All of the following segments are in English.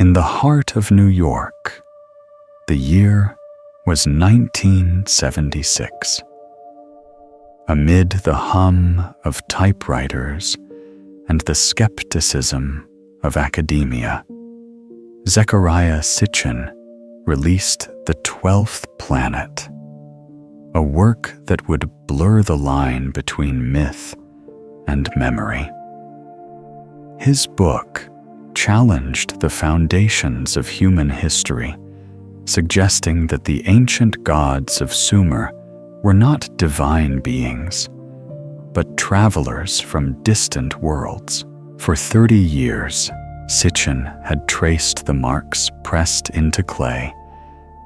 In the heart of New York, the year was 1976. Amid the hum of typewriters and the skepticism of academia, Zecharia Sitchin released The 12th Planet, a work that would blur the line between myth and memory. His book challenged the foundations of human history, suggesting that the ancient gods of Sumer were not divine beings, but travelers from distant worlds. For 30 years, Sitchin had traced the marks pressed into clay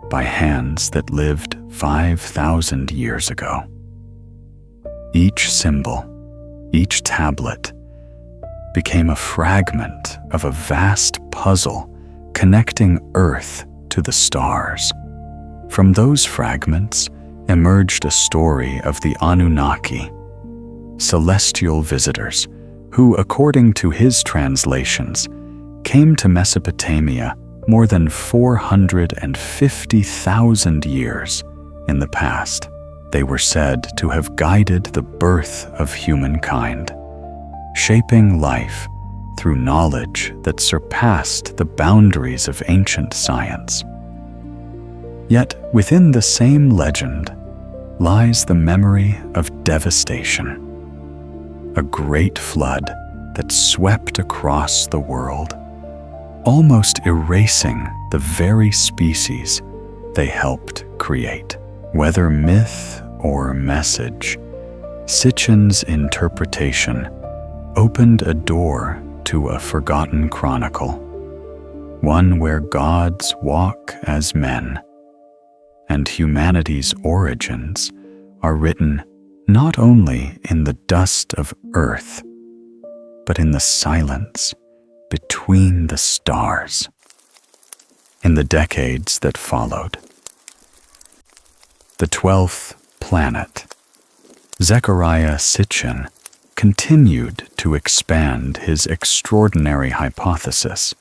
by hands that lived 5,000 years ago. Each symbol, each tablet, became a fragment of a vast puzzle connecting Earth to the stars. From those fragments emerged a story of the Anunnaki, celestial visitors who, according to his translations, came to Mesopotamia more than 450,000 years in the past. They were said to have guided the birth of humankind, shaping life through knowledge that surpassed the boundaries of ancient science. Yet within the same legend lies the memory of devastation, a great flood that swept across the world, almost erasing the very species they helped create. Whether myth or message, Sitchin's interpretation opened a door to a forgotten chronicle, one where gods walk as men, and humanity's origins are written not only in the dust of Earth, but in the silence between the stars. In the decades that followed, the 12th Planet, Zecharia Sitchin continued to expand his extraordinary hypothesis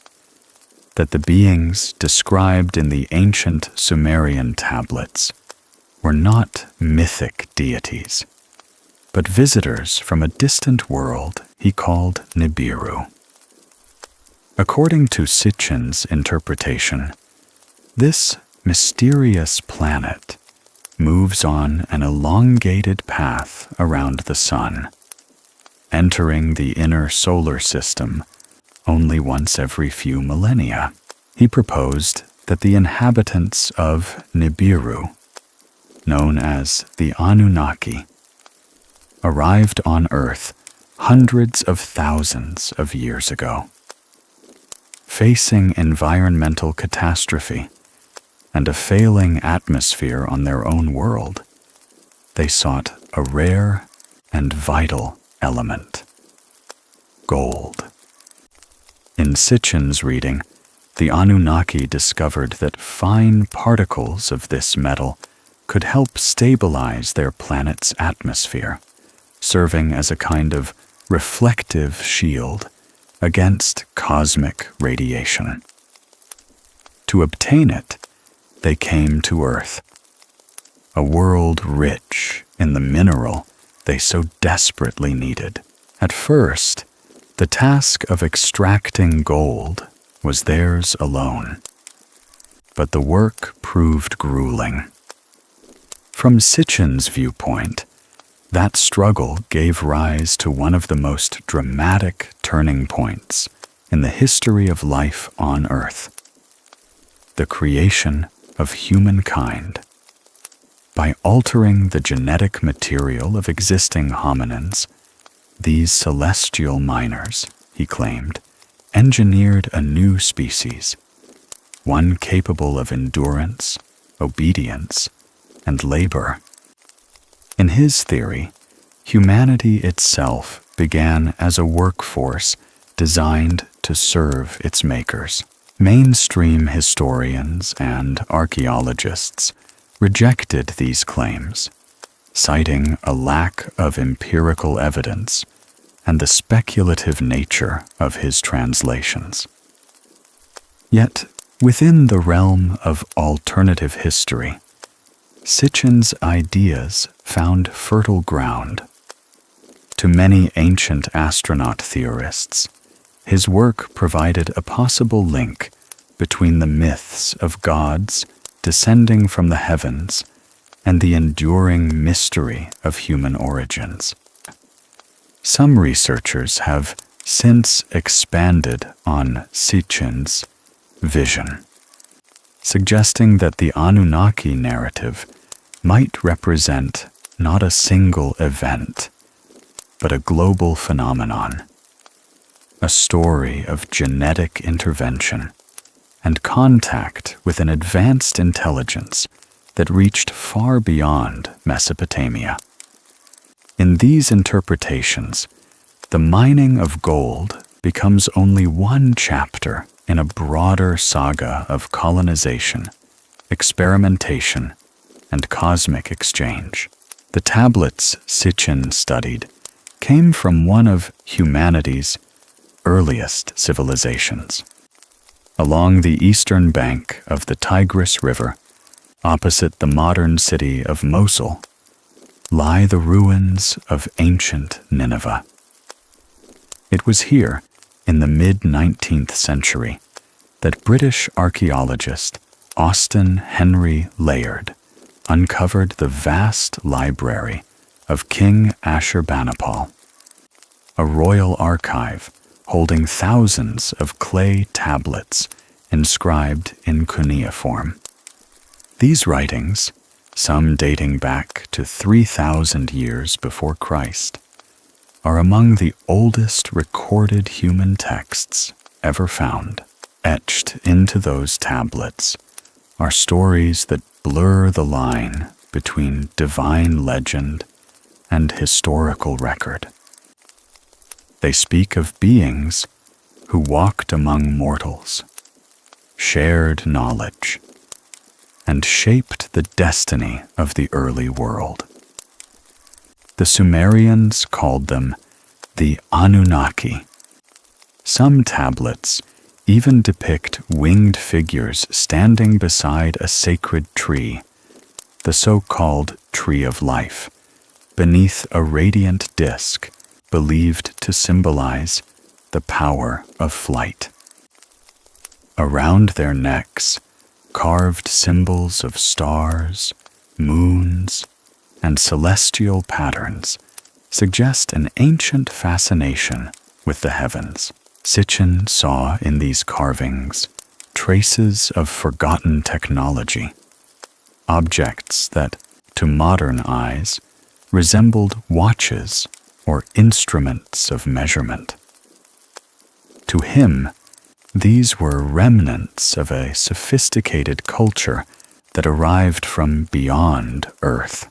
that the beings described in the ancient Sumerian tablets were not mythic deities, but visitors from a distant world he called Nibiru. According to Sitchin's interpretation, this mysterious planet moves on an elongated path around the sun, entering the inner solar system only once every few millennia. He proposed that the inhabitants of Nibiru, known as the Anunnaki, arrived on Earth hundreds of thousands of years ago. Facing environmental catastrophe and a failing atmosphere on their own world, they sought a rare and vital element: gold. In Sitchin's reading, the Anunnaki discovered that fine particles of this metal could help stabilize their planet's atmosphere, serving as a kind of reflective shield against cosmic radiation. To obtain it, they came to Earth, a world rich in the mineral they so desperately needed. At first, the task of extracting gold was theirs alone, but the work proved grueling. From Sitchin's viewpoint, that struggle gave rise to one of the most dramatic turning points in the history of life on Earth: the creation of humankind. By altering the genetic material of existing hominins, these celestial miners, he claimed, engineered a new species, one capable of endurance, obedience, and labor. In his theory, humanity itself began as a workforce designed to serve its makers. Mainstream historians and archaeologists rejected these claims, citing a lack of empirical evidence and the speculative nature of his translations. Yet, within the realm of alternative history, Sitchin's ideas found fertile ground. To many ancient astronaut theorists, his work provided a possible link between the myths of gods descending from the heavens and the enduring mystery of human origins. Some researchers have since expanded on Sitchin's vision, suggesting that the Anunnaki narrative might represent not a single event, but a global phenomenon, a story of genetic intervention and contact with an advanced intelligence that reached far beyond Mesopotamia. In these interpretations, the mining of gold becomes only one chapter in a broader saga of colonization, experimentation, and cosmic exchange. The tablets Sitchin studied came from one of humanity's earliest civilizations. Along the eastern bank of the Tigris River, opposite the modern city of Mosul, lie the ruins of ancient Nineveh. It was here, in the mid-19th century, that British archaeologist Austen Henry Layard uncovered the vast library of King Ashurbanipal, a royal archive holding thousands of clay tablets inscribed in cuneiform. These writings, some dating back to 3,000 years before Christ, are among the oldest recorded human texts ever found. Etched into those tablets are stories that blur the line between divine legend and historical record. They speak of beings who walked among mortals, shared knowledge, and shaped the destiny of the early world. The Sumerians called them the Anunnaki. Some tablets even depict winged figures standing beside a sacred tree, the so-called Tree of Life, beneath a radiant disk believed to symbolize the power of flight. Around their necks, carved symbols of stars, moons, and celestial patterns suggest an ancient fascination with the heavens. Sitchin saw in these carvings traces of forgotten technology, objects that, to modern eyes, resembled watches or instruments of measurement. To him, these were remnants of a sophisticated culture that arrived from beyond Earth.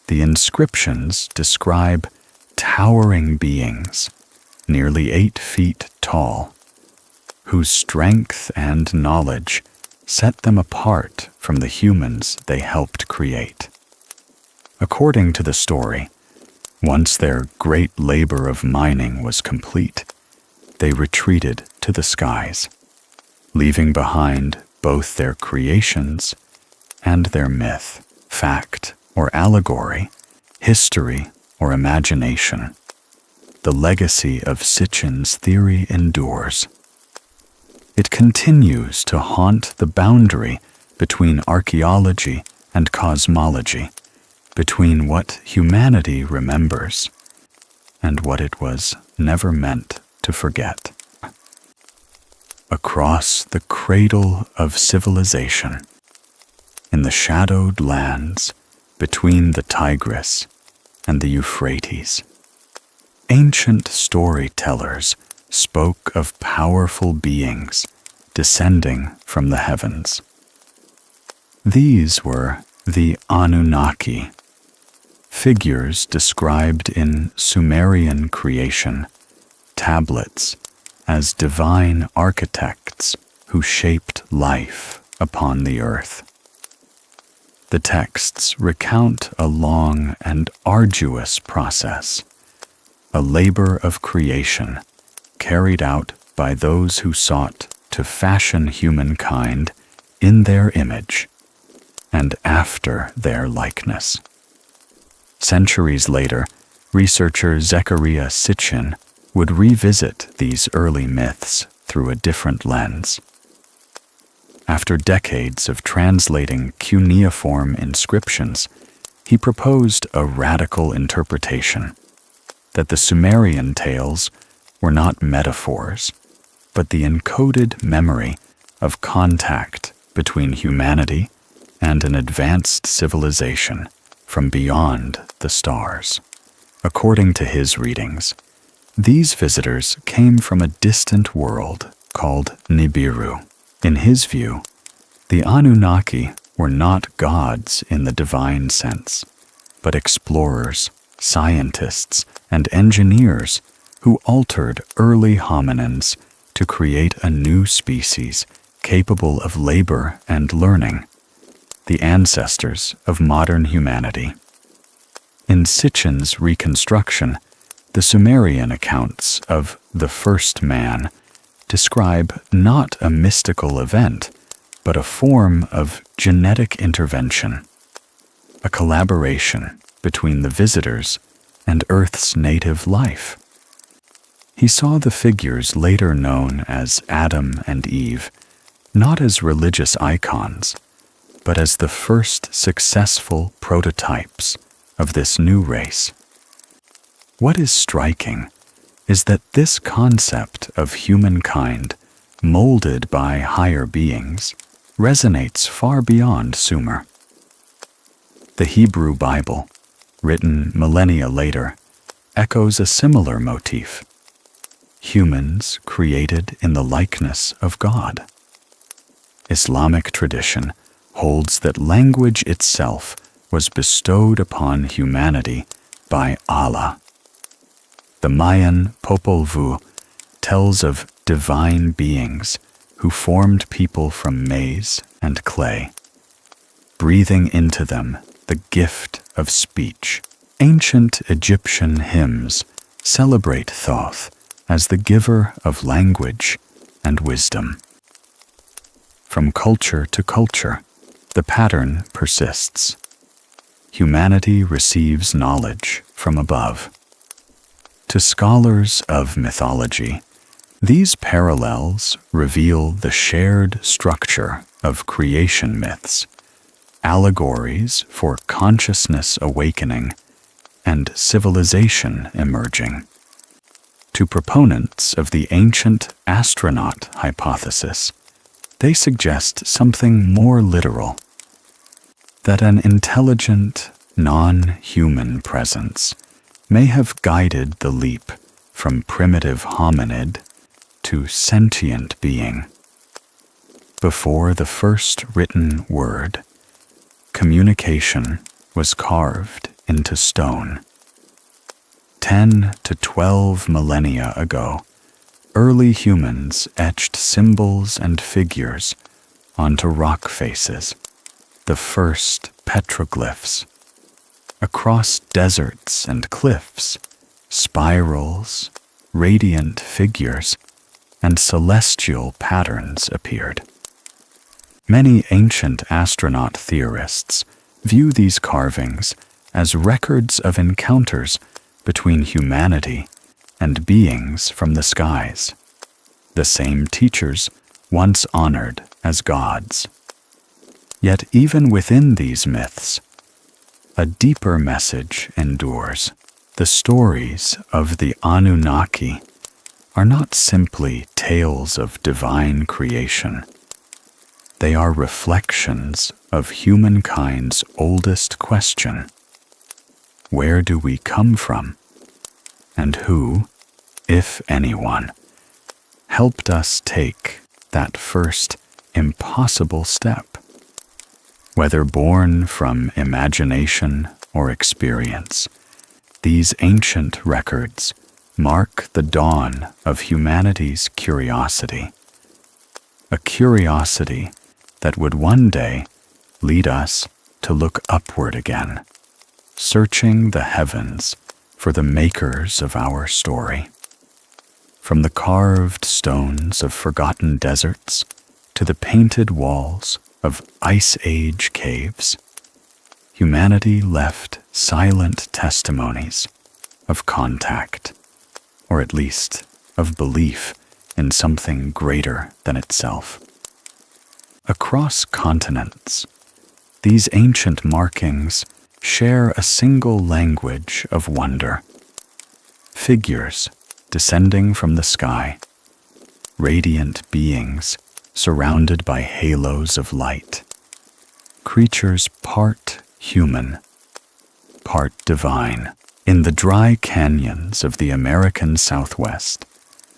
The inscriptions describe towering beings, nearly 8 feet tall, whose strength and knowledge set them apart from the humans they helped create. According to the story, once their great labor of mining was complete, they retreated to the skies, leaving behind both their creations and their myth, fact or allegory, history or imagination. The legacy of Sitchin's theory endures. It continues to haunt the boundary between archaeology and cosmology, between what humanity remembers and what it was never meant to forget. Across the cradle of civilization, in the shadowed lands between the Tigris and the Euphrates, ancient storytellers spoke of powerful beings descending from the heavens. These were the Anunnaki, figures described in Sumerian creation tablets as divine architects who shaped life upon the earth. The texts recount a long and arduous process, a labor of creation carried out by those who sought to fashion humankind in their image and after their likeness. Centuries later, researcher Zecharia Sitchin would revisit these early myths through a different lens. After decades of translating cuneiform inscriptions, he proposed a radical interpretation that the Sumerian tales were not metaphors, but the encoded memory of contact between humanity and an advanced civilization from beyond the stars. According to his readings, these visitors came from a distant world called Nibiru. In his view, the Anunnaki were not gods in the divine sense, but explorers, scientists, and engineers who altered early hominins to create a new species capable of labor and learning, the ancestors of modern humanity. In Sitchin's reconstruction, the Sumerian accounts of the first man describe not a mystical event, but a form of genetic intervention, a collaboration between the visitors and Earth's native life. He saw the figures later known as Adam and Eve not as religious icons, but as the first successful prototypes of this new race. What is striking is that this concept of humankind molded by higher beings resonates far beyond Sumer. The Hebrew Bible, written millennia later, echoes a similar motif: humans created in the likeness of God. Islamic tradition holds that language itself was bestowed upon humanity by Allah. The Mayan Popol Vuh tells of divine beings who formed people from maize and clay, breathing into them the gift of speech. Ancient Egyptian hymns celebrate Thoth as the giver of language and wisdom. From culture to culture, the pattern persists. Humanity receives knowledge from above. To scholars of mythology, these parallels reveal the shared structure of creation myths, allegories for consciousness awakening and civilization emerging. To proponents of the ancient astronaut hypothesis, they suggest something more literal: that an intelligent, non-human presence may have guided the leap from primitive hominid to sentient being. Before the first written word, communication was carved into stone. 10 to 12 millennia ago, early humans etched symbols and figures onto rock faces, the first petroglyphs. Across deserts and cliffs, spirals, radiant figures, and celestial patterns appeared. Many ancient astronaut theorists view these carvings as records of encounters between humanity and beings from the skies, the same teachers once honored as gods. Yet even within these myths, a deeper message endures. The stories of the Anunnaki are not simply tales of divine creation. They are reflections of humankind's oldest question: where do we come from? And who, if anyone, helped us take that first impossible step? Whether born from imagination or experience, these ancient records mark the dawn of humanity's curiosity, a curiosity that would one day lead us to look upward again, searching the heavens for the makers of our story. From the carved stones of forgotten deserts to the painted walls of Ice Age caves, humanity left silent testimonies of contact, or at least of belief in something greater than itself. Across continents, these ancient markings share a single language of wonder. Figures descending from the sky, radiant beings surrounded by halos of light, creatures part human, part divine. In the dry canyons of the American Southwest,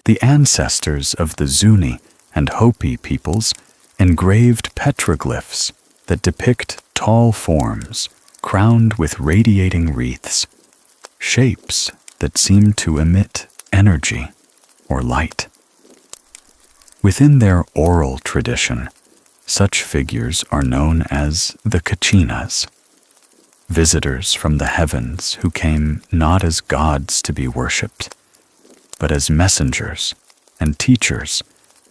the ancestors of the Zuni and Hopi peoples engraved petroglyphs that depict tall forms crowned with radiating wreaths, shapes that seem to emit energy or light. Within their oral tradition, such figures are known as the Kachinas, visitors from the heavens who came not as gods to be worshipped, but as messengers and teachers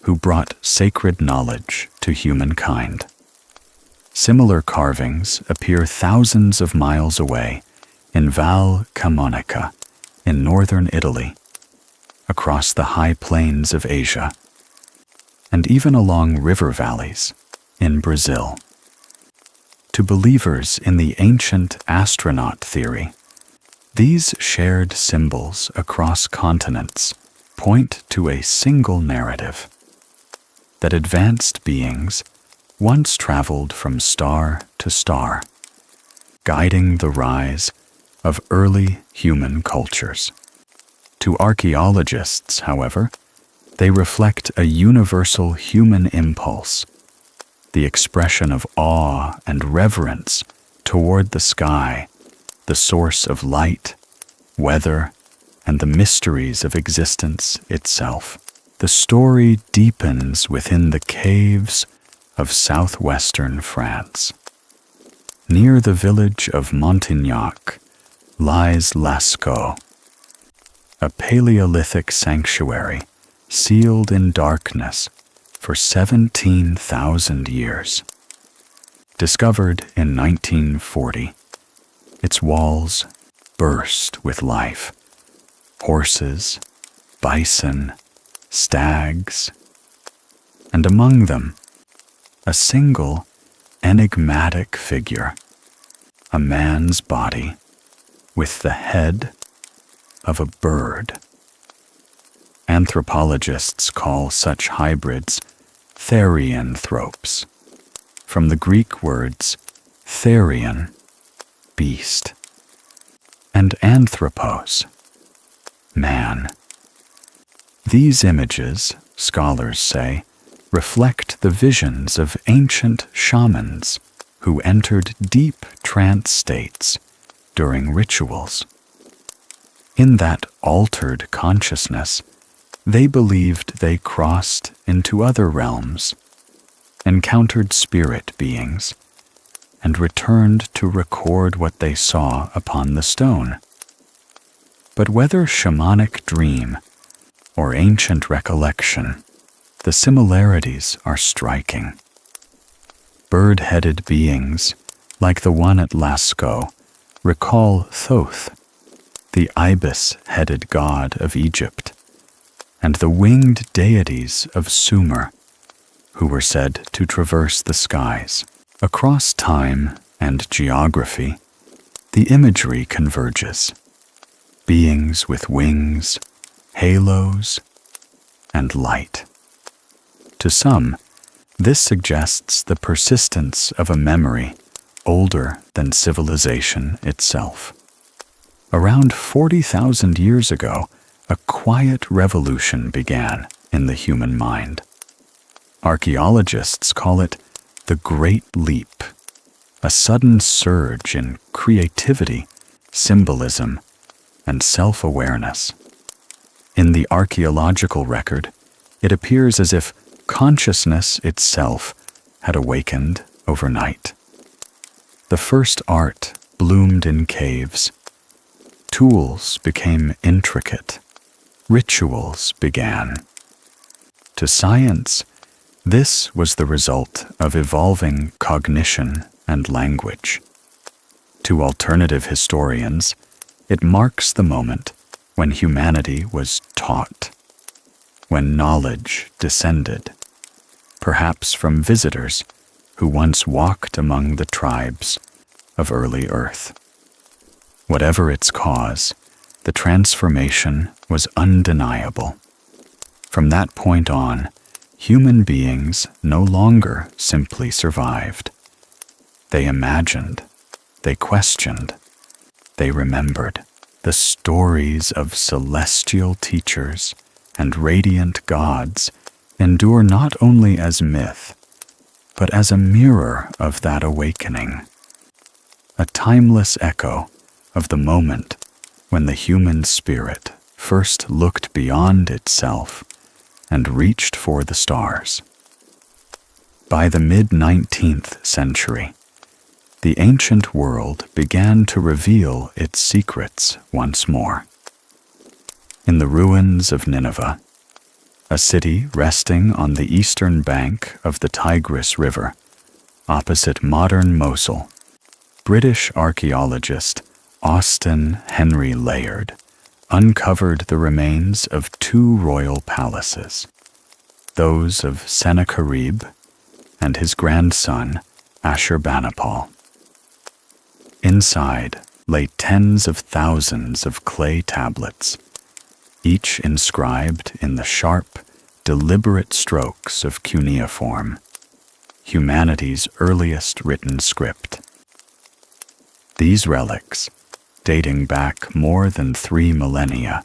who brought sacred knowledge to humankind. Similar carvings appear thousands of miles away in Val Camonica in northern Italy, across the high plains of Asia, and even along river valleys in Brazil. To believers in the ancient astronaut theory, these shared symbols across continents point to a single narrative: that advanced beings once traveled from star to star, guiding the rise of early human cultures. To archaeologists, however, they reflect a universal human impulse, the expression of awe and reverence toward the sky, the source of light, weather, and the mysteries of existence itself. The story deepens within the caves of southwestern France. Near the village of Montignac lies Lascaux, a Paleolithic sanctuary sealed in darkness for 17,000 years. Discovered in 1940, its walls burst with life. Horses, bison, stags, and among them, a single enigmatic figure, a man's body with the head of a bird. Anthropologists call such hybrids therianthropes, from the Greek words therion, beast, and anthropos, man. These images, scholars say, reflect the visions of ancient shamans who entered deep trance states during rituals. In that altered consciousness, they believed they crossed into other realms, encountered spirit beings, and returned to record what they saw upon the stone. But whether shamanic dream or ancient recollection, the similarities are striking. Bird-headed beings, like the one at Lascaux, recall Thoth, the ibis-headed god of Egypt, and the winged deities of Sumer, who were said to traverse the skies. Across time and geography, the imagery converges. Beings with wings, halos, and light. To some, this suggests the persistence of a memory older than civilization itself. Around 40,000 years ago, a quiet revolution began in the human mind. Archaeologists call it the Great Leap, a sudden surge in creativity, symbolism, and self-awareness. In the archaeological record, it appears as if consciousness itself had awakened overnight. The first art bloomed in caves. Tools became intricate. rituals began. To science, this was the result of evolving cognition and language. To alternative historians, it marks the moment when humanity was taught, when knowledge descended, perhaps from visitors who once walked among the tribes of early Earth. Whatever its cause, the transformation was undeniable. From that point on, human beings no longer simply survived. They imagined, they questioned, they remembered. The stories of celestial teachers and radiant gods endure not only as myth, but as a mirror of that awakening, a timeless echo of the moment when the human spirit first looked beyond itself and reached for the stars. By the mid-19th century, the ancient world began to reveal its secrets once more. In the ruins of Nineveh, a city resting on the eastern bank of the Tigris River, opposite modern Mosul, British archaeologist Austen Henry Layard uncovered the remains of two royal palaces, those of Sennacherib and his grandson Ashurbanipal. Inside lay tens of thousands of clay tablets, each inscribed in the sharp, deliberate strokes of cuneiform, humanity's earliest written script. These relics, dating back more than 3 millennia,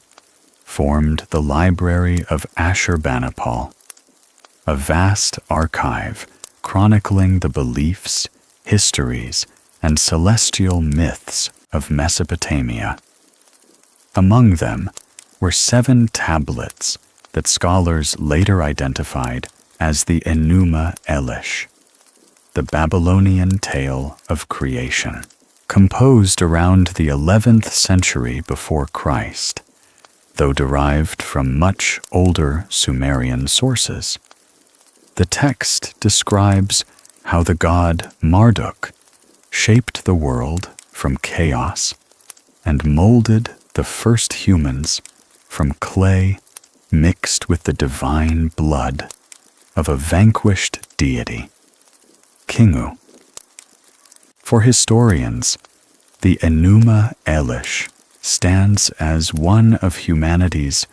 formed the Library of Ashurbanipal, a vast archive chronicling the beliefs, histories, and celestial myths of Mesopotamia. Among them were 7 tablets that scholars later identified as the Enuma Elish, the Babylonian tale of creation. Composed around the 11th century before Christ, though derived from much older Sumerian sources. The text describes how the god Marduk shaped the world from chaos and molded the first humans from clay mixed with the divine blood of a vanquished deity, Kingu. For historians, the Enuma Elish stands as one of humanity's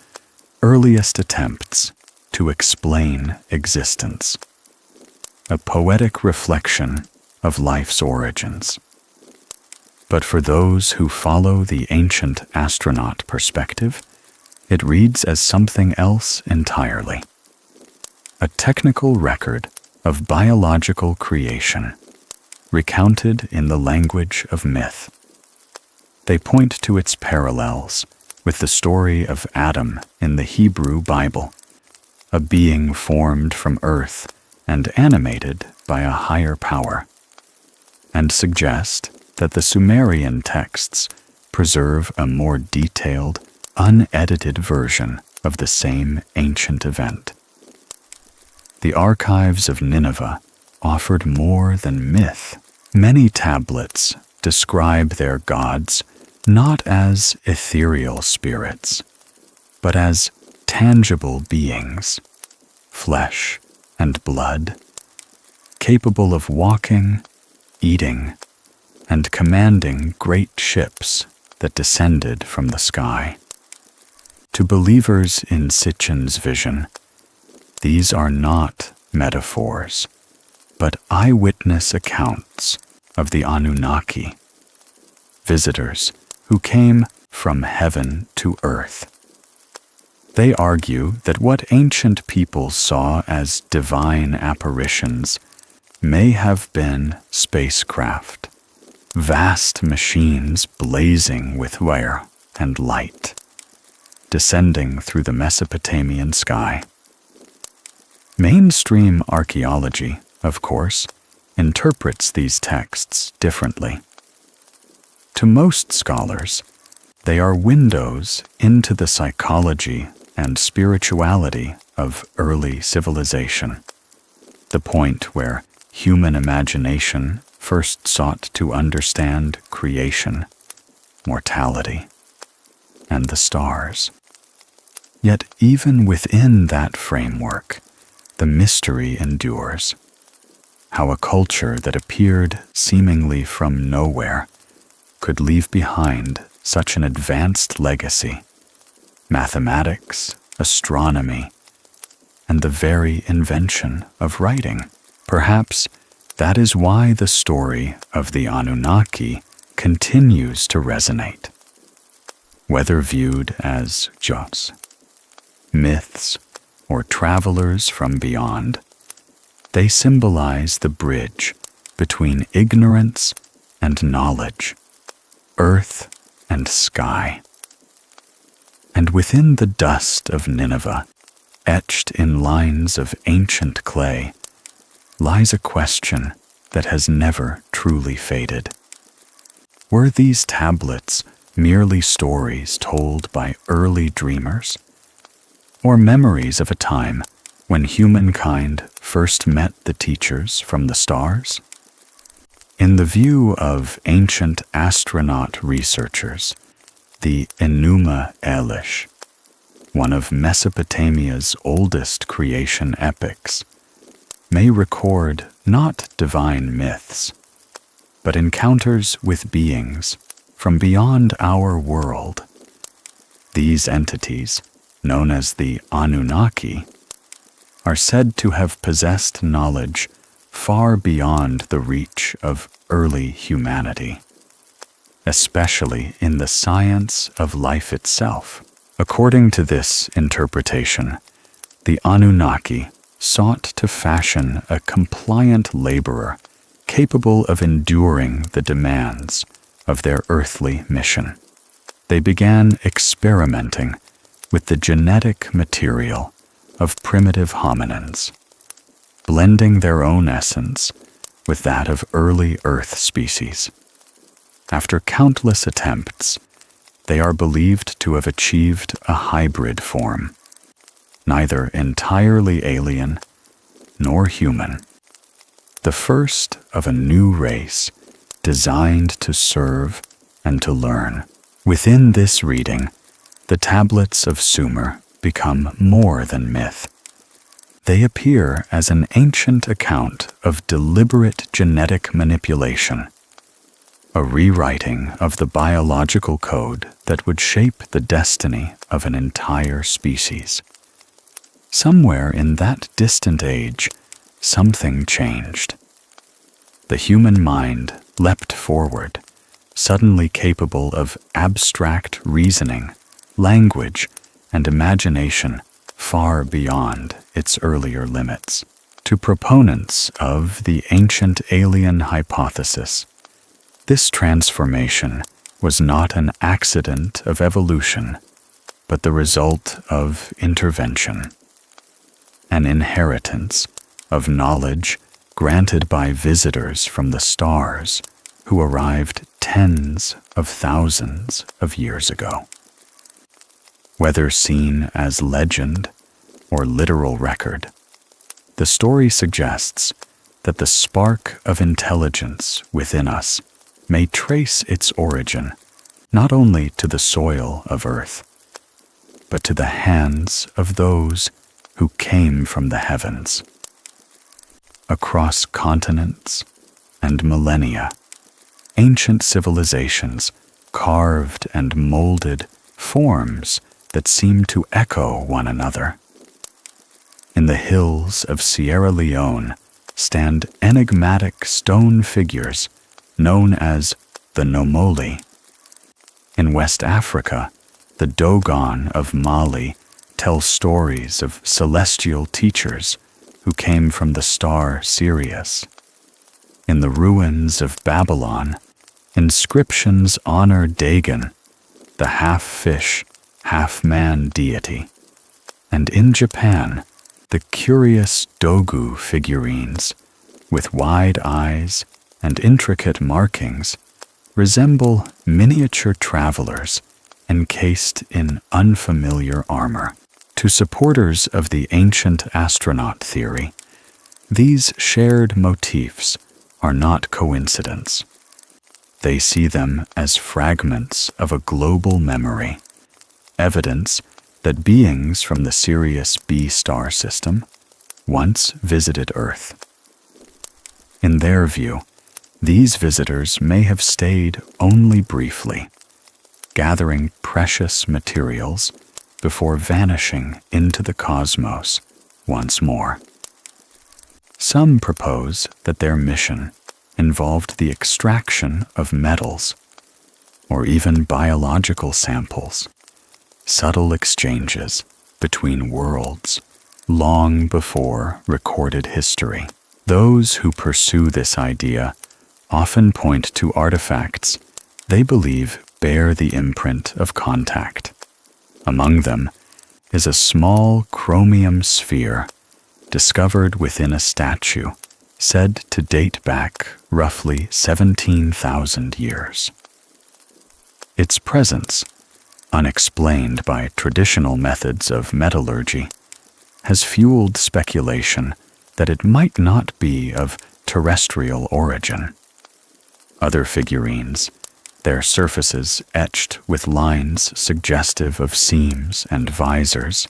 earliest attempts to explain existence, a poetic reflection of life's origins. But for those who follow the ancient astronaut perspective, it reads as something else entirely. A technical record of biological creation, recounted in the language of myth. They point to its parallels with the story of Adam in the Hebrew Bible, a being formed from earth and animated by a higher power, and suggest that the Sumerian texts preserve a more detailed, unedited version of the same ancient event. The archives of Nineveh offered more than myth. Many tablets describe their gods not as ethereal spirits, but as tangible beings, flesh and blood, capable of walking, eating, and commanding great ships that descended from the sky. To believers in Sitchin's vision, these are not metaphors, but eyewitness accounts of the Anunnaki, visitors who came from heaven to earth. They argue that what ancient peoples saw as divine apparitions may have been spacecraft, vast machines blazing with fire and light, descending through the Mesopotamian sky. Mainstream archaeology, of course, interprets these texts differently. To most scholars, they are windows into the psychology and spirituality of early civilization, the point where human imagination first sought to understand creation, mortality, and the stars. Yet even within that framework, the mystery endures. How a culture that appeared seemingly from nowhere could leave behind such an advanced legacy, mathematics, astronomy, and the very invention of writing. Perhaps that is why the story of the Anunnaki continues to resonate. Whether viewed as just myths or travelers from beyond, they symbolize the bridge between ignorance and knowledge, earth and sky. And within the dust of Nineveh, etched in lines of ancient clay, lies a question that has never truly faded. Were these tablets merely stories told by early dreamers, or memories of a time when humankind first met the teachers from the stars? In the view of ancient astronaut researchers, the Enuma Elish, one of Mesopotamia's oldest creation epics, may record not divine myths, but encounters with beings from beyond our world. These entities, known as the Anunnaki, are said to have possessed knowledge far beyond the reach of early humanity, especially in the science of life itself. According to this interpretation, the Anunnaki sought to fashion a compliant laborer capable of enduring the demands of their earthly mission. They began experimenting with the genetic material of primitive hominins, blending their own essence with that of early Earth species. After countless attempts, they are believed to have achieved a hybrid form, neither entirely alien nor human, the first of a new race designed to serve and to learn. Within this reading, the tablets of Sumer become more than myth. They appear as an ancient account of deliberate genetic manipulation, a rewriting of the biological code that would shape the destiny of an entire species. Somewhere in that distant age, something changed. The human mind leapt forward, suddenly capable of abstract reasoning, language, and imagination far beyond its earlier limits. To proponents of the ancient alien hypothesis, this transformation was not an accident of evolution, but the result of intervention, an inheritance of knowledge granted by visitors from the stars who arrived tens of thousands of years ago. Whether seen as legend or literal record, the story suggests that the spark of intelligence within us may trace its origin not only to the soil of Earth, but to the hands of those who came from the heavens. Across continents and millennia, ancient civilizations carved and molded forms that seem to echo one another. In the hills of Sierra Leone stand enigmatic stone figures known as the Nomoli. In West Africa, the Dogon of Mali tell stories of celestial teachers who came from the star Sirius. In the ruins of Babylon, inscriptions honor Dagon, the half-fish, half-man deity. And in Japan, the curious Dogu figurines, with wide eyes and intricate markings, resemble miniature travelers encased in unfamiliar armor. To supporters of the ancient astronaut theory, these shared motifs are not coincidence. They see them as fragments of a global memory, evidence that beings from the Sirius B star system once visited Earth. In their view, these visitors may have stayed only briefly, gathering precious materials before vanishing into the cosmos once more. Some propose that their mission involved the extraction of metals, or even biological samples, subtle exchanges between worlds long before recorded history. Those who pursue this idea often point to artifacts they believe bear the imprint of contact. Among them is a small chromium sphere discovered within a statue said to date back roughly 17,000 years. Its presence, unexplained by traditional methods of metallurgy, has fueled speculation that it might not be of terrestrial origin. Other figurines, their surfaces etched with lines suggestive of seams and visors,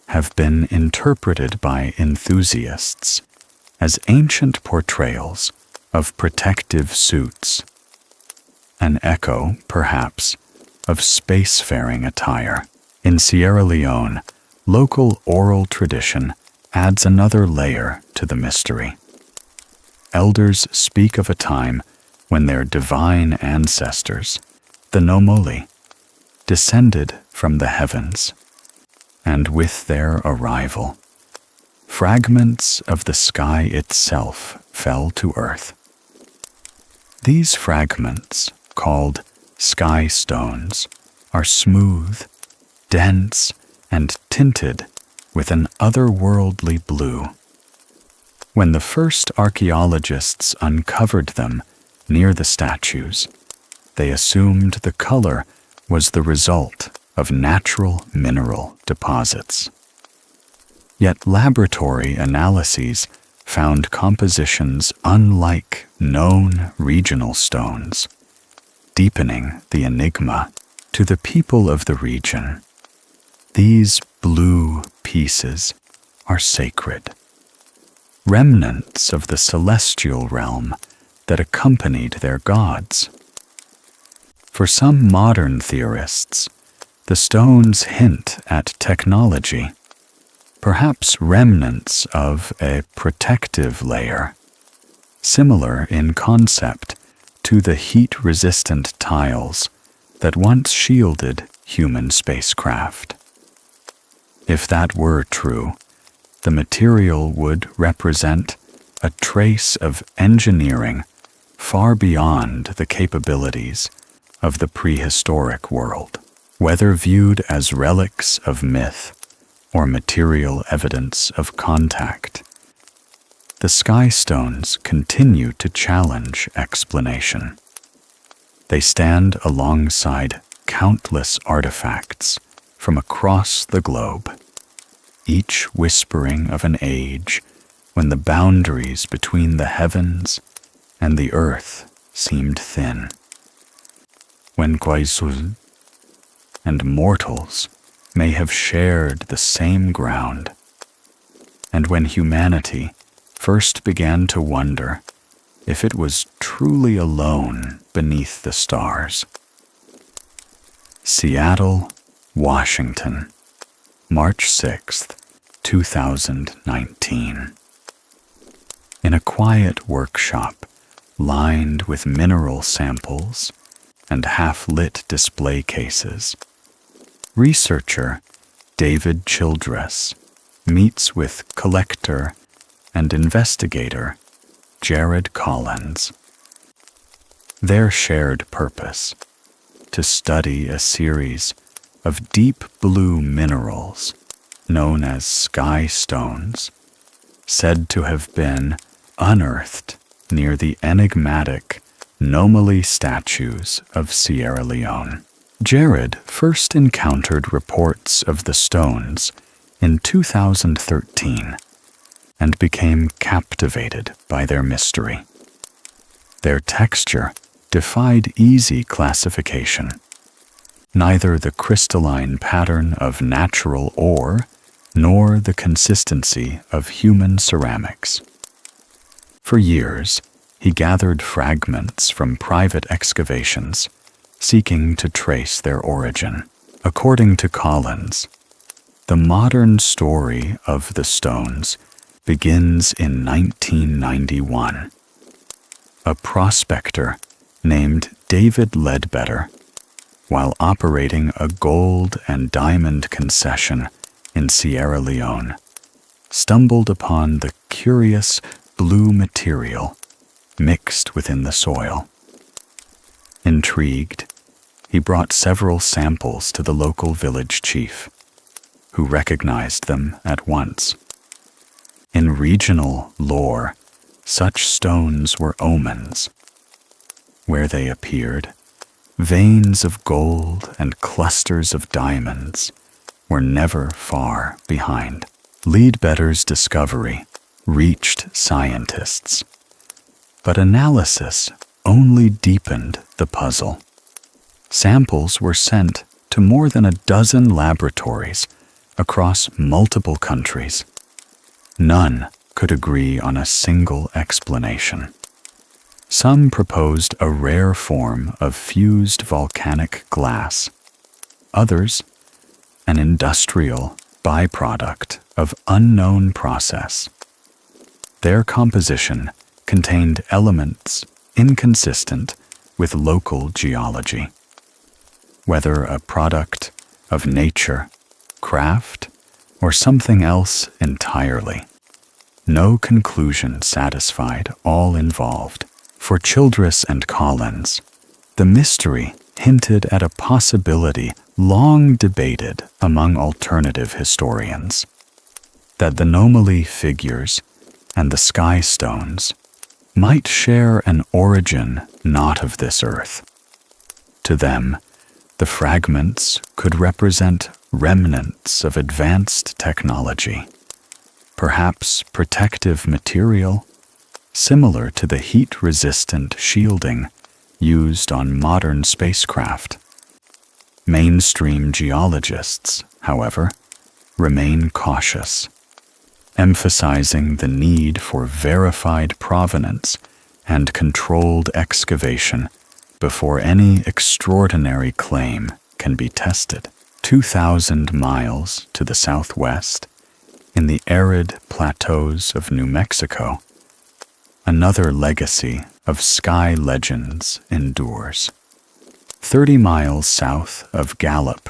have been interpreted by enthusiasts as ancient portrayals of protective suits, an echo, perhaps, of spacefaring attire. In Sierra Leone, local oral tradition adds another layer to the mystery. Elders speak of a time when their divine ancestors, the Nomoli, descended from the heavens, and with their arrival, fragments of the sky itself fell to earth. These fragments, called sky stones, are smooth, dense, and tinted with an otherworldly blue. When the first archaeologists uncovered them near the statues, they assumed the color was the result of natural mineral deposits. Yet laboratory analyses found compositions unlike known regional stones, deepening the enigma. To the people of the region, these blue pieces are sacred, remnants of the celestial realm that accompanied their gods. For some modern theorists, the stones hint at technology, perhaps remnants of a protective layer, similar in concept to the heat-resistant tiles that once shielded human spacecraft. If that were true, the material would represent a trace of engineering far beyond the capabilities of the prehistoric world. Whether viewed as relics of myth or material evidence of contact, the sky stones continue to challenge explanation. They stand alongside countless artifacts from across the globe, each whispering of an age when the boundaries between the heavens and the earth seemed thin, when Kwaisul and mortals may have shared the same ground, and when humanity first began to wonder if it was truly alone beneath the stars. Seattle, Washington, March 6th, 2019. In a quiet workshop lined with mineral samples and half-lit display cases, researcher David Childress meets with collector and investigator Jared Collins. Their shared purpose: to study a series of deep blue minerals known as sky stones, said to have been unearthed near the enigmatic Nomoli statues of Sierra Leone. Jared first encountered reports of the stones in 2013 and became captivated by their mystery. Their texture defied easy classification. Neither the crystalline pattern of natural ore nor the consistency of human ceramics. For years, he gathered fragments from private excavations, seeking to trace their origin. According to Collins, the modern story of the stones begins in 1991. A prospector named David Ledbetter, while operating a gold and diamond concession in Sierra Leone, stumbled upon the curious blue material mixed within the soil. Intrigued, he brought several samples to the local village chief, who recognized them at once. In regional lore, such stones were omens. Where they appeared, veins of gold and clusters of diamonds were never far behind. Ledbetter's discovery reached scientists, but analysis only deepened the puzzle. Samples were sent to more than a dozen laboratories across multiple countries. None could agree on a single explanation. Some proposed a rare form of fused volcanic glass. Others, an industrial byproduct of unknown process. Their composition contained elements inconsistent with local geology. Whether a product of nature, craft, or something else entirely, no conclusion satisfied all involved. For Childress and Collins, the mystery hinted at a possibility long debated among alternative historians, that the Nomoli figures and the sky stones might share an origin not of this earth. To them, the fragments could represent remnants of advanced technology, perhaps protective material similar to the heat-resistant shielding used on modern spacecraft. Mainstream geologists, however, remain cautious, emphasizing the need for verified provenance and controlled excavation before any extraordinary claim can be tested. 2,000 miles to the southwest, in the arid plateaus of New Mexico, another legacy of sky legends endures. 30 miles south of Gallup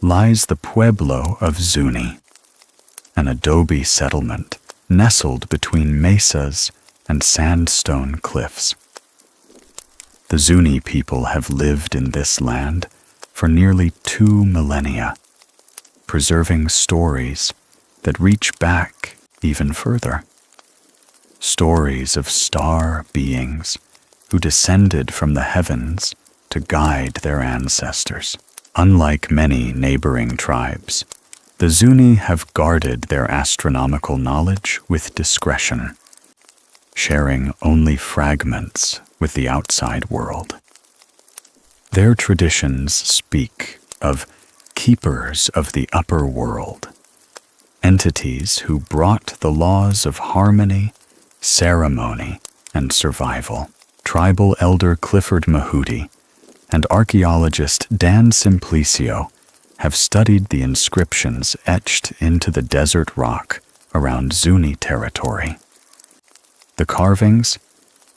lies the pueblo of Zuni, an adobe settlement nestled between mesas and sandstone cliffs. The Zuni people have lived in this land for nearly 2 millennia, preserving stories that reach back even further. Stories of star beings who descended from the heavens to guide their ancestors. Unlike many neighboring tribes, the Zuni have guarded their astronomical knowledge with discretion, sharing only fragments with the outside world. Their traditions speak of keepers of the upper world, entities who brought the laws of harmony, ceremony, and survival. Tribal elder Clifford Mahuti and archaeologist Dan Simplicio have studied the inscriptions etched into the desert rock around Zuni territory. The carvings,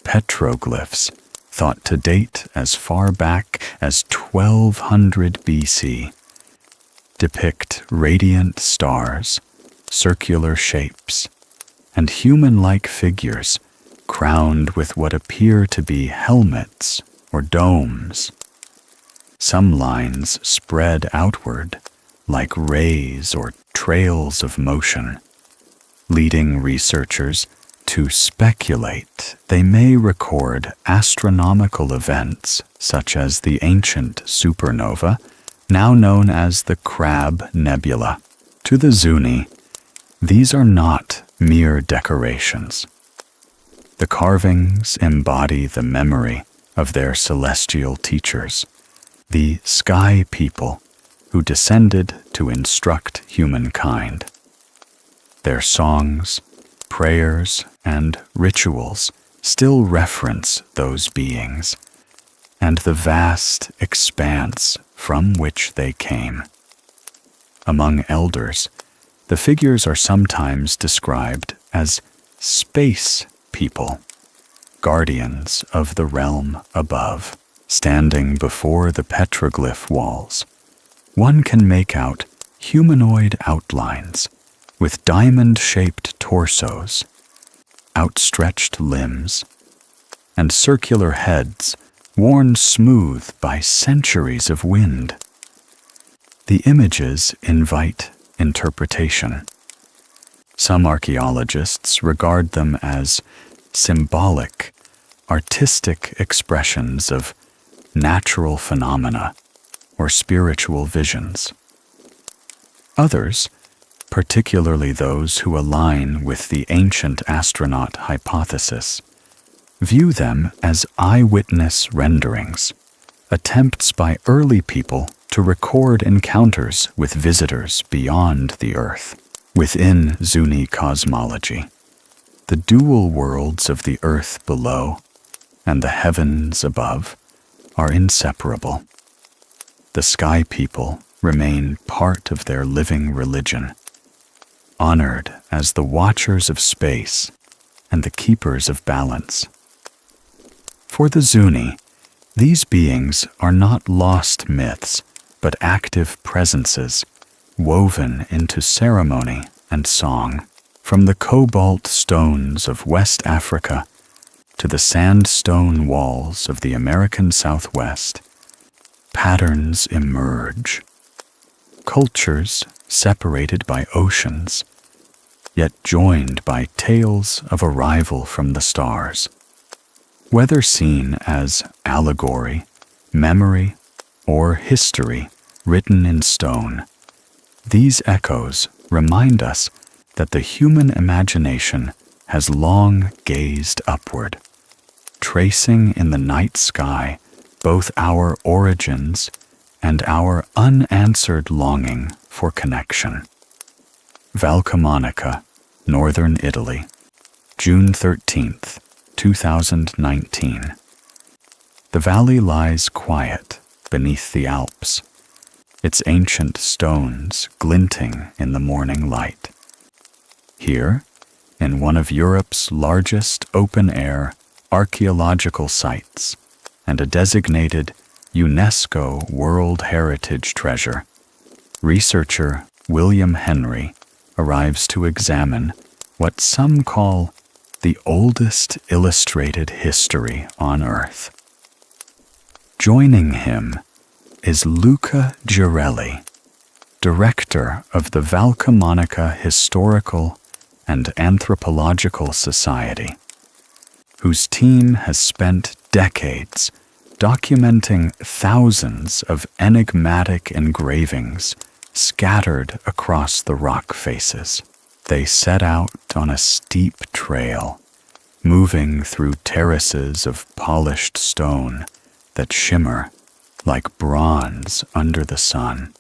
petroglyphs, thought to date as far back as 1200 BC, depict radiant stars, circular shapes, and human-like figures crowned with what appear to be helmets or domes. Some lines spread outward like rays or trails of motion, leading researchers to speculate they may record astronomical events such as the ancient supernova, now known as the Crab Nebula. To the Zuni, these are not mere decorations. The carvings embody the memory of their celestial teachers, the sky people who descended to instruct humankind. Their songs, prayers, and rituals still reference those beings and the vast expanse from which they came. Among elders, the figures are sometimes described as space people, guardians of the realm above. Standing before the petroglyph walls, one can make out humanoid outlines with diamond-shaped torsos, outstretched limbs, and circular heads worn smooth by centuries of wind. The images invite interpretation. Some archaeologists regard them as symbolic, artistic expressions of natural phenomena or spiritual visions. Others, particularly those who align with the ancient astronaut hypothesis, view them as eyewitness renderings, attempts by early people to record encounters with visitors beyond the Earth. Within Zuni cosmology, the dual worlds of the Earth below and the heavens above are inseparable. The sky people remain part of their living religion, honored as the watchers of space and the keepers of balance. For the Zuni, these beings are not lost myths, but active presences woven into ceremony and song. From the cobalt stones of West Africa to the sandstone walls of the American Southwest, patterns emerge. Cultures separated by oceans, yet joined by tales of arrival from the stars. Whether seen as allegory, memory, or history written in stone, these echoes remind us that the human imagination has long gazed upward, tracing in the night sky both our origins and our unanswered longing for connection. Valcamonica, Northern Italy, June 13th, 2019. The valley lies quiet beneath the Alps, its ancient stones glinting in the morning light. Here, in one of Europe's largest open-air archaeological sites and a designated UNESCO World Heritage Treasure, researcher William Henry arrives to examine what some call the oldest illustrated history on Earth. Joining him is Luca Girelli, director of the Valcamonica Historical and Anthropological Society, whose team has spent decades documenting thousands of enigmatic engravings scattered across the rock faces. They set out on a steep trail, moving through terraces of polished stone that shimmer like bronze under the sun.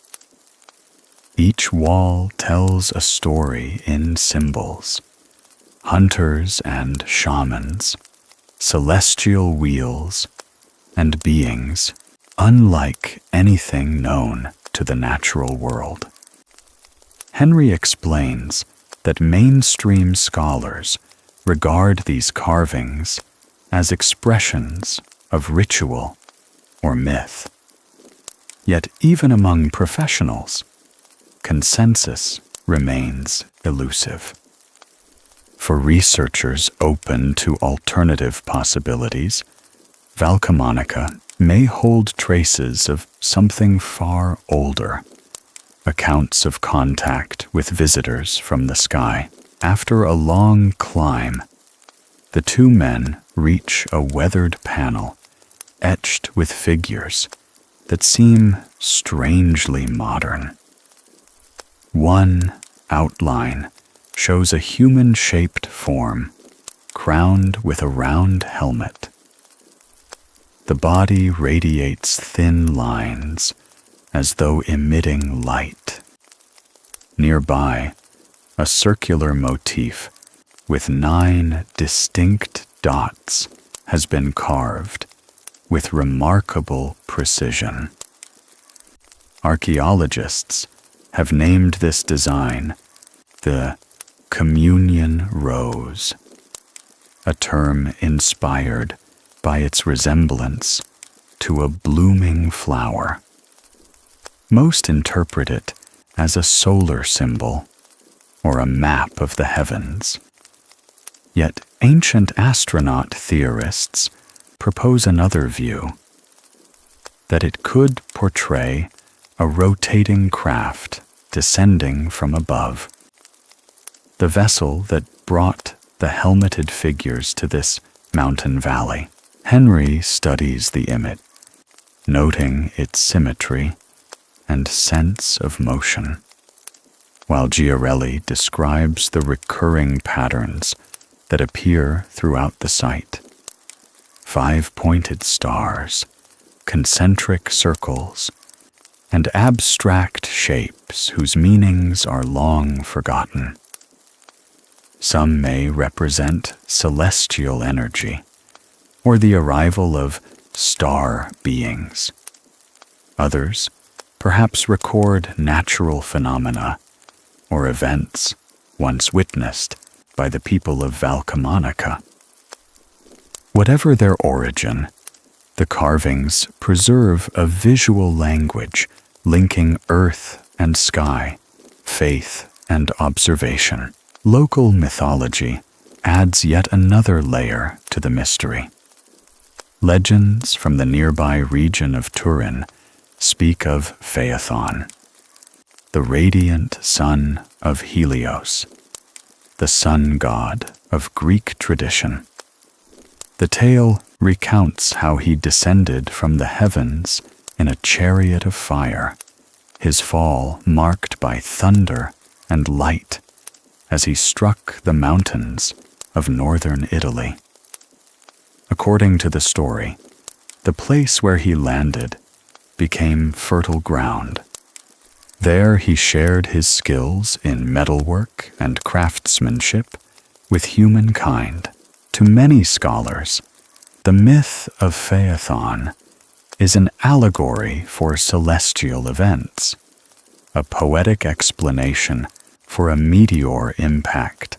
Each wall tells a story in symbols: hunters and shamans, celestial wheels, and beings unlike anything known to the natural world. Henry explains that mainstream scholars regard these carvings as expressions of ritual or myth. Yet even among professionals, consensus remains elusive. For researchers open to alternative possibilities, Valcamonica may hold traces of something far older, accounts of contact with visitors from the sky. After a long climb, the two men reach a weathered panel etched with figures that seem strangely modern. One outline shows a human-shaped form, crowned with a round helmet. The body radiates thin lines, as though emitting light. Nearby, a circular motif with 9 distinct dots has been carved with remarkable precision. Archaeologists have named this design the communion rose, a term inspired by its resemblance to a blooming flower. Most interpret it as a solar symbol or a map of the heavens. Yet ancient astronaut theorists propose another view, that it could portray a rotating craft descending from above. The vessel that brought the helmeted figures to this mountain valley. Henry studies the image, noting its symmetry and sense of motion, while Giarelli describes the recurring patterns that appear throughout the site. 5-pointed stars, concentric circles, and abstract shapes whose meanings are long forgotten. Some may represent celestial energy, or the arrival of star beings. Others perhaps record natural phenomena or events once witnessed by the people of Valcamonica. Whatever their origin, the carvings preserve a visual language linking earth and sky, faith and observation. Local mythology adds yet another layer to the mystery. Legends from the nearby region of Turin speak of Phaethon, the radiant son of Helios, the sun god of Greek tradition. The tale recounts how he descended from the heavens in a chariot of fire, his fall marked by thunder and light as he struck the mountains of northern Italy. According to the story, the place where he landed became fertile ground. There he shared his skills in metalwork and craftsmanship with humankind. To many scholars, the myth of Phaethon is an allegory for celestial events, a poetic explanation for a meteor impact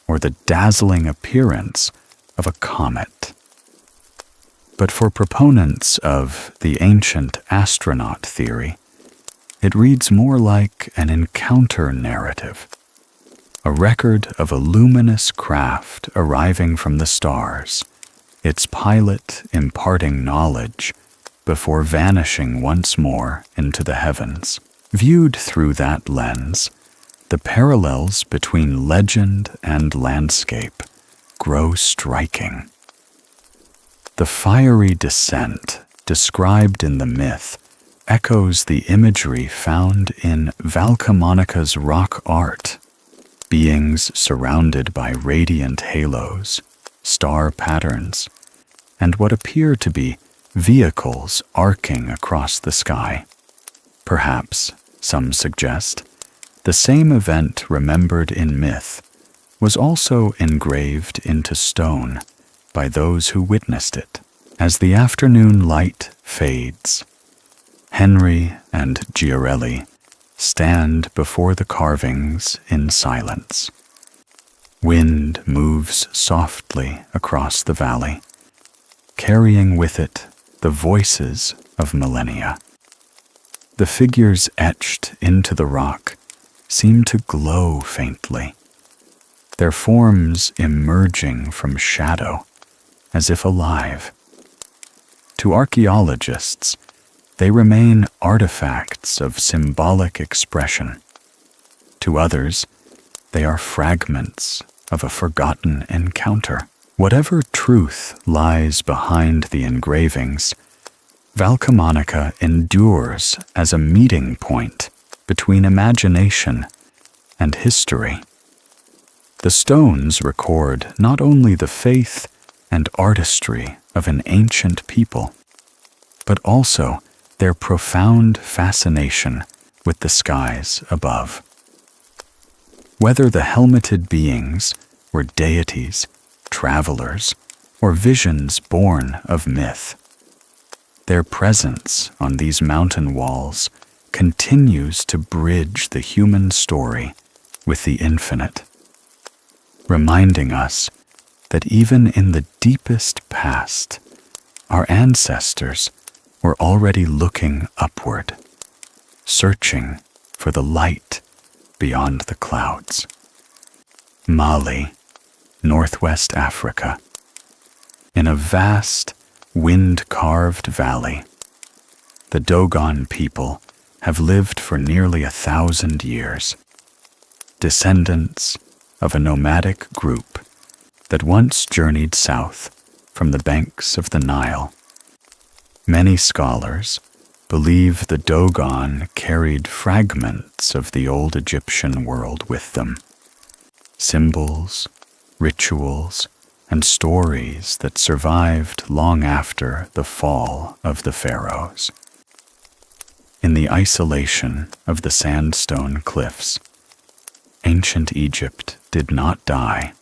or the dazzling appearance of a comet. But for proponents of the ancient astronaut theory, it reads more like an encounter narrative, a record of a luminous craft arriving from the stars, its pilot imparting knowledge before vanishing once more into the heavens. Viewed through that lens, the parallels between legend and landscape grow striking. The fiery descent described in the myth echoes the imagery found in Valcamonica's rock art, beings surrounded by radiant halos, star patterns, and what appear to be vehicles arcing across the sky. Perhaps, some suggest, the same event remembered in myth was also engraved into stone by those who witnessed it. As the afternoon light fades, Henry and Giarelli stand before the carvings in silence. Wind moves softly across the valley, carrying with it the voices of millennia. The figures etched into the rock seem to glow faintly, their forms emerging from shadow as if alive. To archaeologists, they remain artifacts of symbolic expression. To others, they are fragments of a forgotten encounter. Whatever truth lies behind the engravings, Valcamonica endures as a meeting point between imagination and history. The stones record not only the faith and artistry of an ancient people, but also their profound fascination with the skies above. Whether the helmeted beings were deities, travelers, or visions born of myth, their presence on these mountain walls continues to bridge the human story with the infinite, reminding us that even in the deepest past, our ancestors were already looking upward, searching for the light beyond the clouds. Mali, Northwest Africa. In a vast, wind-carved valley, the Dogon people have lived for nearly 1,000 years, descendants of a nomadic group that once journeyed south from the banks of the Nile. Many scholars believe the Dogon carried fragments of the old Egyptian world with them, symbols, rituals, and stories that survived long after the fall of the pharaohs. In the isolation of the sandstone cliffs, ancient Egypt did not die.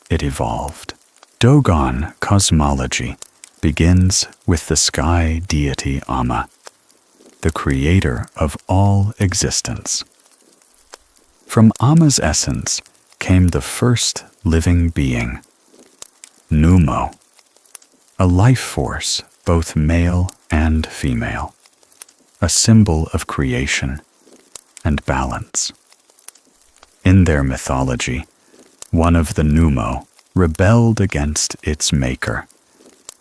It evolved. Dogon cosmology begins with the sky deity Amma, the creator of all existence. From Amma's essence came the first living being, Numo, a life force both male and female, a symbol of creation and balance. In their mythology, one of the Numo rebelled against its maker,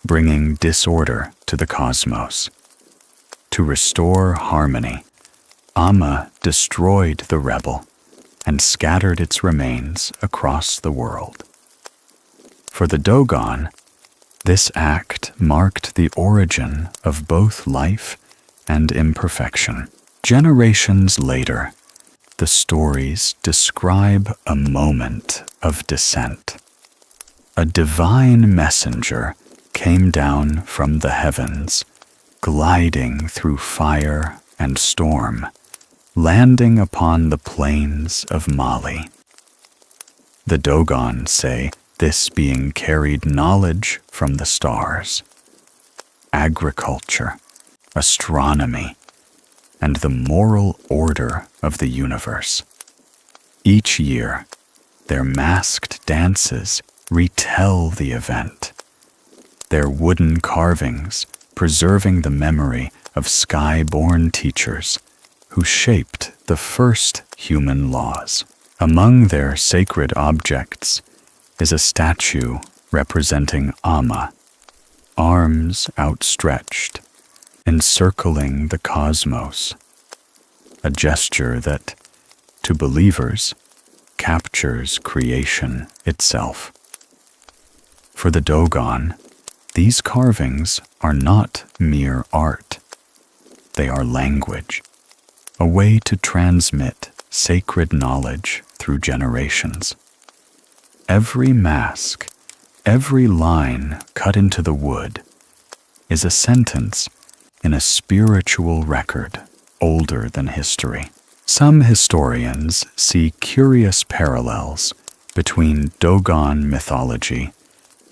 bringing disorder to the cosmos. To restore harmony, Amma destroyed the rebel and scattered its remains across the world. For the Dogon, this act marked the origin of both life and imperfection. Generations later, the stories describe a moment of descent. A divine messenger came down from the heavens, gliding through fire and storm, landing upon the plains of Mali. The Dogon say this being carried knowledge from the stars, agriculture, astronomy, and the moral order of the universe. Each year, their masked dances retell the event, their wooden carvings preserving the memory of sky-born teachers who shaped the first human laws. Among their sacred objects is a statue representing Amma, arms outstretched, encircling the cosmos, a gesture that, to believers, captures creation itself. For the Dogon, these carvings are not mere art. They are language, a way to transmit sacred knowledge through generations. Every mask, every line cut into the wood, is a sentence in a spiritual record older than history. Some historians see curious parallels between Dogon mythology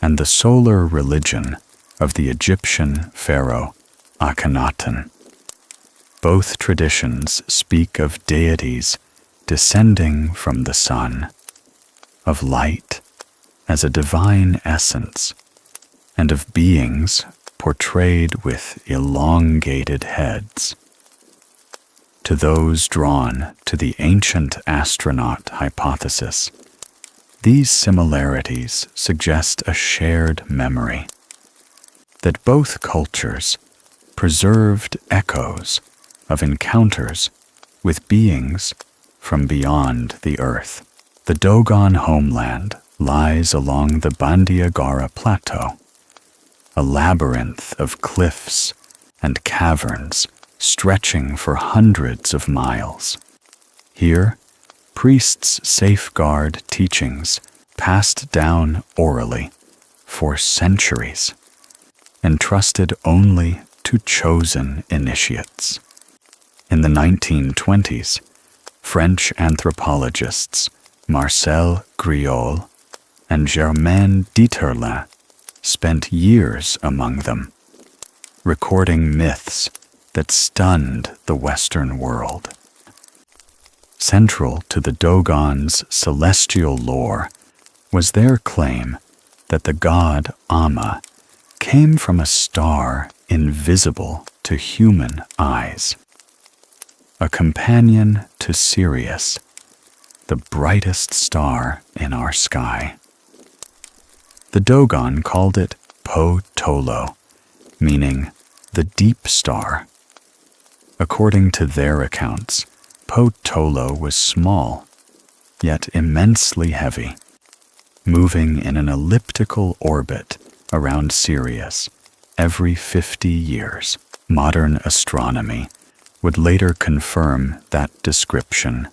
and the solar religion of the Egyptian pharaoh Akhenaten. Both traditions speak of deities descending from the sun, of light as a divine essence, and of beings portrayed with elongated heads. To those drawn to the ancient astronaut hypothesis, these similarities suggest a shared memory, that both cultures preserved echoes of encounters with beings from beyond the earth. The Dogon homeland lies along the Bandiagara Plateau, a labyrinth of cliffs and caverns stretching for hundreds of miles. Here, priests safeguard teachings passed down orally for centuries, entrusted only to chosen initiates. In the 1920s, French anthropologists Marcel Griol and Germaine Dieterle spent years among them, recording myths that stunned the Western world. Central to the Dogon's celestial lore was their claim that the god Amma came from a star invisible to human eyes, a companion to Sirius, the brightest star in our sky. The Dogon called it Po Tolo, meaning the deep star. According to their accounts, Po Tolo was small, yet immensely heavy, moving in an elliptical orbit around Sirius every 50 years. Modern astronomy would later confirm that description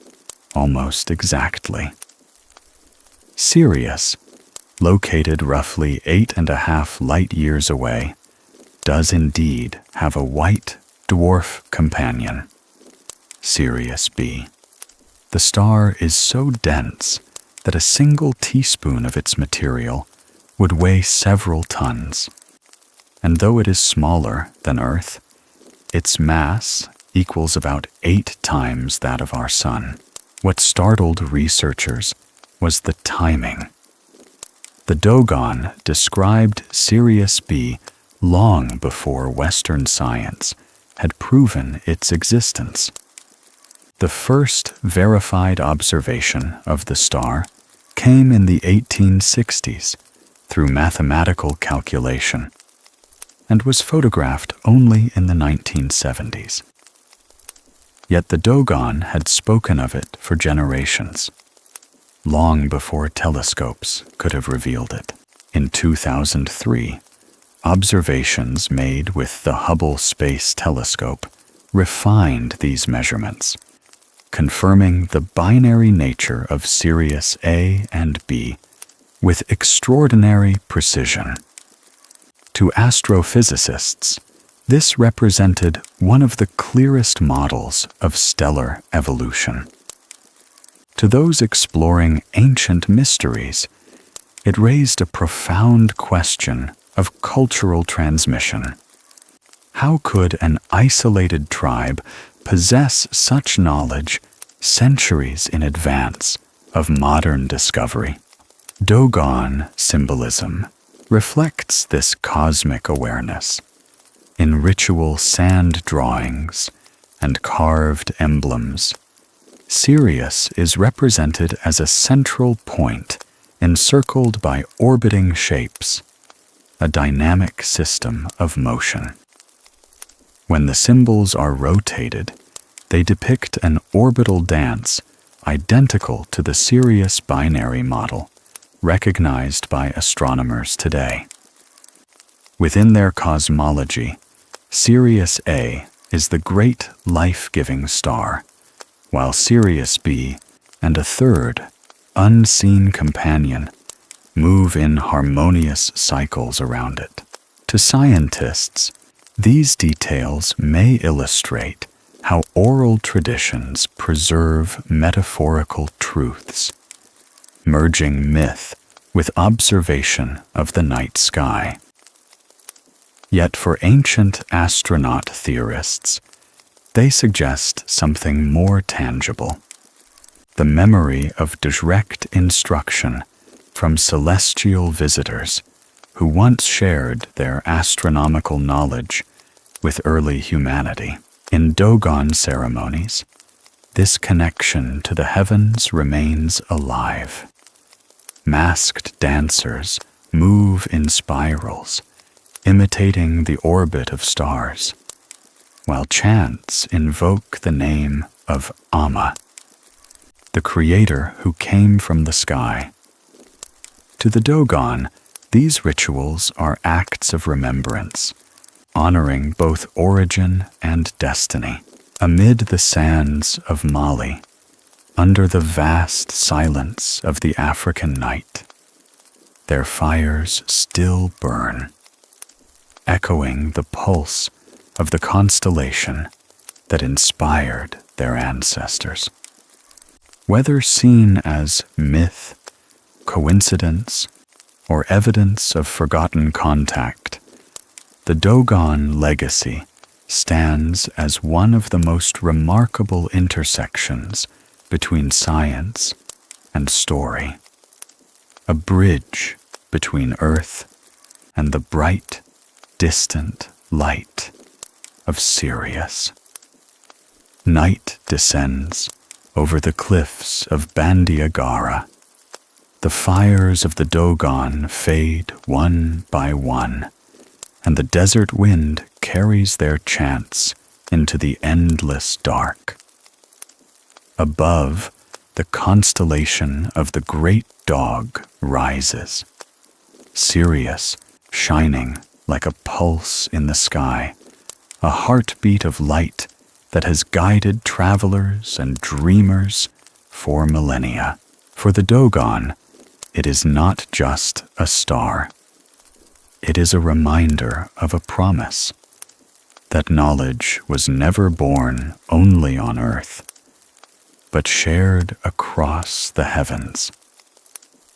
almost exactly. Sirius, located roughly 8.5 light-years away, does indeed have a white dwarf companion, Sirius B. The star is so dense that a single teaspoon of its material would weigh several tons, and though it is smaller than Earth, its mass equals about 8 times that of our Sun. What startled researchers was the timing. The Dogon described Sirius B long before Western science had proven its existence. The first verified observation of the star came in the 1860s through mathematical calculation and was photographed only in the 1970s. Yet the Dogon had spoken of it for generations, long before telescopes could have revealed it. In 2003, observations made with the Hubble Space Telescope refined these measurements, confirming the binary nature of Sirius A and B with extraordinary precision. To astrophysicists, this represented one of the clearest models of stellar evolution. To those exploring ancient mysteries, it raised a profound question of cultural transmission. How could an isolated tribe possess such knowledge centuries in advance of modern discovery? Dogon symbolism reflects this cosmic awareness. In ritual sand drawings and carved emblems, Sirius is represented as a central point encircled by orbiting shapes, a dynamic system of motion. When the symbols are rotated, they depict an orbital dance identical to the Sirius binary model recognized by astronomers today. Within their cosmology, Sirius A is the great life-giving star, while Sirius B and a third, unseen companion move in harmonious cycles around it. To scientists, these details may illustrate how oral traditions preserve metaphorical truths, merging myth with observation of the night sky. Yet for ancient astronaut theorists, they suggest something more tangible: the memory of direct instruction from celestial visitors who once shared their astronomical knowledge with early humanity. In Dogon ceremonies, this connection to the heavens remains alive. Masked dancers move in spirals, imitating the orbit of stars, while chants invoke the name of Amma, the creator who came from the sky. To the Dogon, these rituals are acts of remembrance, honoring both origin and destiny. Amid the sands of Mali, under the vast silence of the African night, their fires still burn, echoing the pulse of the constellation that inspired their ancestors. Whether seen as myth, coincidence, or evidence of forgotten contact, the Dogon legacy stands as one of the most remarkable intersections between science and story, a bridge between Earth and the bright, distant light of Sirius. Night descends over the cliffs of Bandiagara. The fires of the Dogon fade one by one, and the desert wind carries their chants into the endless dark. Above, the constellation of the Great Dog rises, Sirius shining like a pulse in the sky, a heartbeat of light that has guided travelers and dreamers for millennia. For the Dogon, it is not just a star. It is a reminder of a promise that knowledge was never born only on Earth, but shared across the heavens.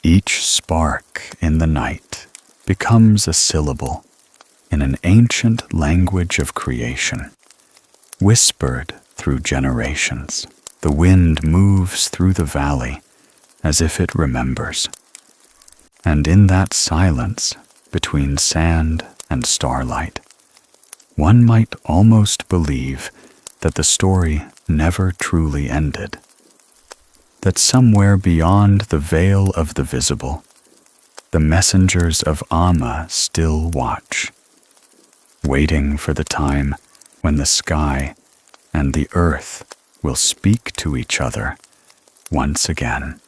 Each spark in the night becomes a syllable in an ancient language of creation, whispered through generations. The wind moves through the valley as if it remembers. And in that silence between sand and starlight, one might almost believe that the story never truly ended, that somewhere beyond the veil of the visible, the messengers of Amma still watch, waiting for the time when the sky and the earth will speak to each other once again.